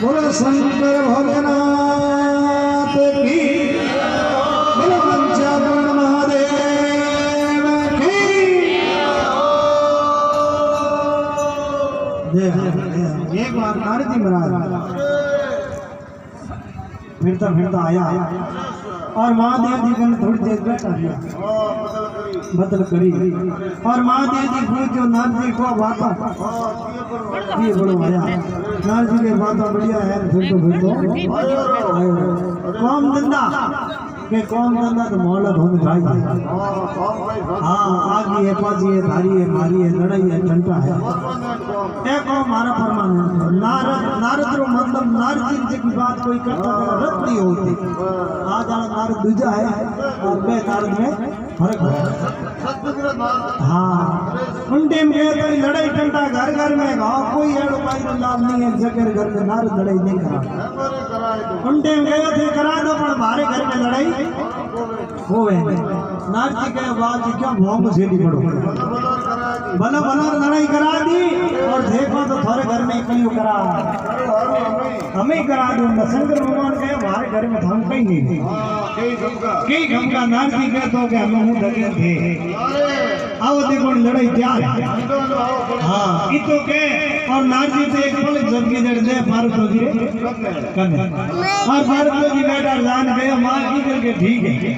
बोलो शंकर भोलेनाथ की, बोलो पंचाकरण महादेव की। एक बार नारद महाराज फिरता फिरता आया और महादेव जी को थोड़ी देर बैठा दिया। बदल करी और महादेव जी पूछो नारद जी को बात ये बड़ो आया नारद जी के बात बढ़िया है फिर तो काम धंधा के कौन धंधा तो मोहलत होने चाहिए। हाँ आगी है पाजी है धारी है मारी है लड़ाई है घंटा है एक मारा परमानंद नारद रो मतलब नारद जी की बात कोई करता रद्द नहीं होती। आज नारद दूजा है और मैं नारद में फर्क है। हाँ उन टाइम में तो लड़ाई घंटा घर घर में गाँव कोई एड़ो पाई लाभ नहीं है जगह घर में नारद लड़ाई नहीं करा उन टाइम गए थे करा दो पर हमारे घर में लड़ाई होवे नारद जी के बाद क्या भौंक झेली पड़ो भला भला लड़ाई करा दी और देखो तो थोड़े घर में कहीं करा हमें करा दूंगा। शंकर भगवान के हमारे घर में हम कहीं नहीं कई घमका नारद जी के तो हम हूँ लगे थे आओ देखो लड़ाई तैयार है। हाँ इतो के और नारद जी से एक पल जबकि जड़ दे पार्वती जी करने और पार्वती जी बेटा जान गए मां की करके ठीक है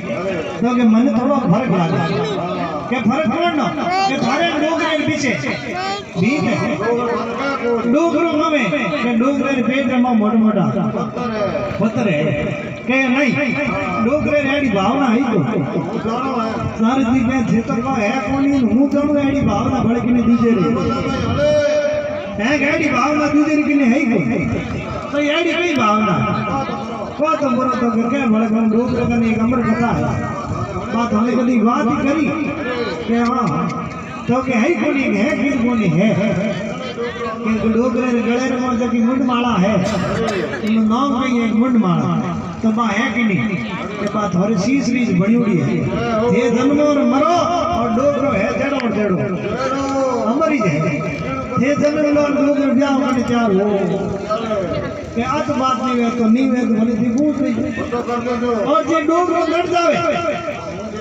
तो के मन थोड़ा फर्क लगा के फर्क कौन ना के थारे डोगरे के पीछे ठीक है डोगरों में के डोगरे पेट में मोटा मोटा पत्थर है के नहीं डोगरे रेडी भावना है तो नारद जी के जेतो को है कोनी हूं जणो एडी भावना भड़कीने दूजे रे है एडी भावना दूजे रे किने है तो एडी कई भावना को तो मोर तो के भड़कन डोगरे का एक अमर कथा है बात हमने कभी बात ही करी कि हाँ तो के है कोनी है किस कोनी है कि डोगरे गले रे मोर की मुंड माला है इन नाम पे एक मुंड माला तो बा है कि नहीं के बात हर शीश रीज बड़ी उड़ी है ये जन्मो और मरो और डोगरो है जड़ो और जड़ो हमारी है ये जन्म लो डोगरो ब्याह करने चार हो के आज बात नहीं है तो नहीं है तो भले दी पूछ नहीं और जे डोगरो लड़ जावे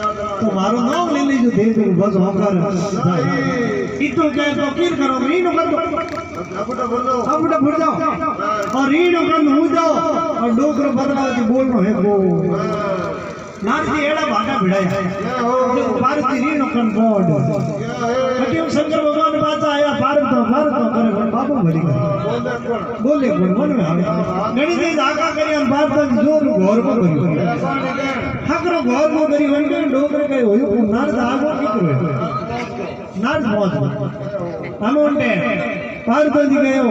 तो मारो नाम ले लीजो दे दो बस होकर इतो के तो फिर करो रीनो कर दो अब भर जाओ और रीनो कर हो जाओ और डोगरो बदला के बोल रहे है वो नारद जी एड़ा भागा भिड़ाया जो पार्वती रीनो कर बोड कटियो शंकर भगवान बात आया भारत करे बाबू भरी बोले कोण मन में आवे घणी दे धागा करी और भारत जोर घोर को करी हकरो घोर को करी वंडे डोगरे के होयो नारद आगो की करे नारद मौज हम उनटे पार्वती जी गयो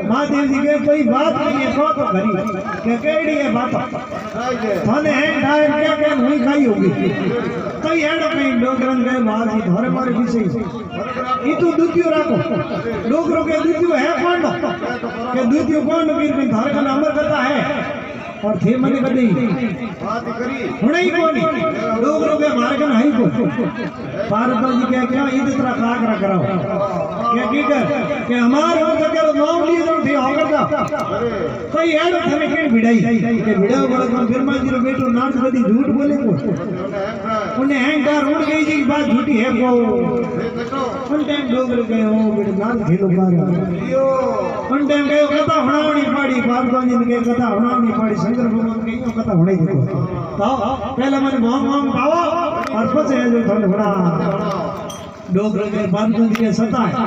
महादेव जी के कोई बात नहीं है तो करी के केड़ी है बात थाने है डायर के हुई खाई होगी तो एड़ो कहीं डोगरन गए बाहर जी धोरे मारे पीछे ई तो दूतियो राखो डोगरो के दूतियो है कौन के दूतियो कौन वीर में धार का अमर कथा है और थे मने बदई बात करी हुणे कोनी डोगरो के मार्गन है को पार्वती जी के क्या ईद तरह कागरा कराओ के की कर के हमार हो सके नाम लिए तो थे होकर का कोई एड़ थने के भिड़ाई के भिड़ा बोले तो फिरमा जी रो बेटो नाच बदी झूठ बोले को उन्हें अहंकार उड़ गई जी बात झूठी है को उन टाइम डोगरो के हो बेटे नाच खेलो बार उन टाइम के कथा होनावनी पड़ी पार्वती जी के कथा होनावनी पड़ी शंकर भगवान की यो कथा होने दो तो पहले मैंने भोम भोम गाओ और पछे जो थोड़े बड़ा डोगरे के पार्वती जी के सता है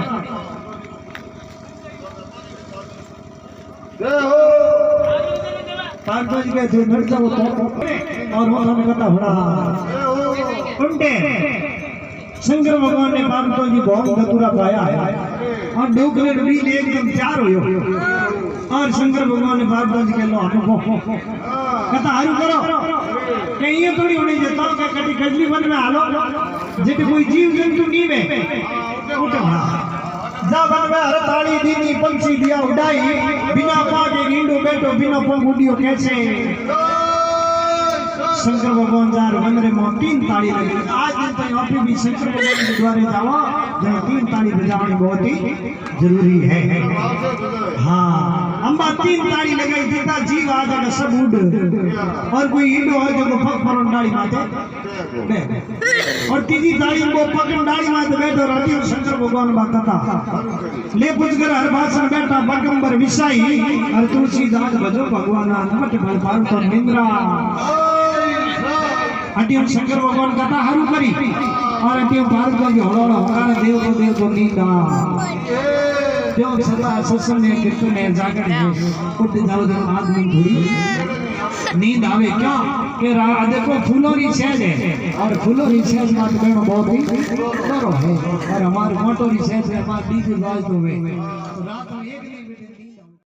जय हो पार्वती जी के जो नरचा वो और वो हमें कथा बड़ा उनटे शंकर भगवान ने पार्वती जी बहुत धतूरा पाया और डोगरे भी एकदम तैयार हो और शंकर भगवान ने पार्वती जी के लो कथा हारू करो के ये थोड़ी होनी जता का कटी कजली मन में हालो जित कोई जीव जंतु नी में उठा जा वन में हर ताली दीनी पंछी दिया उड़ाई बिना पागे नींडो बैठो बिना पंख उड़ियो कैसे शंकर भगवान जार वनरे में 3 ताली लगी आज दिन तक आप भी शंकर भगवान के द्वारे जावा जहाँ 3 ताली बजानी बहुत ही जरूरी है। हाँ अम्बा 3 ताली लगाई देता जीव आ जाएगा सब उड़ और कोई ईडो है जो पग पर डाली माथे और तीजी ताली को पग डाली माथे बैठो रहती और शंकर भगवान बात कथा ले पूछ कर हर भाषण बैठा बगंबर विसाई और तुलसी दास भजो भगवान नमट फल पार तो निंद्रा अटी शंकर भगवान कथा हारू करी और क्यों भारत को घोड़ो हमारा देव को नींदा क्यों सदा सत्संग में कीर्तन में जागरण में उठ जाओ जब आदमी थोड़ी नींद आवे क्या कि देखो फूलों की शहर है और फूलों की शहर में तो बहुत ही करो है और हमारे मोटो की शहर से हमारे डीजे बाज तो रात में एक नहीं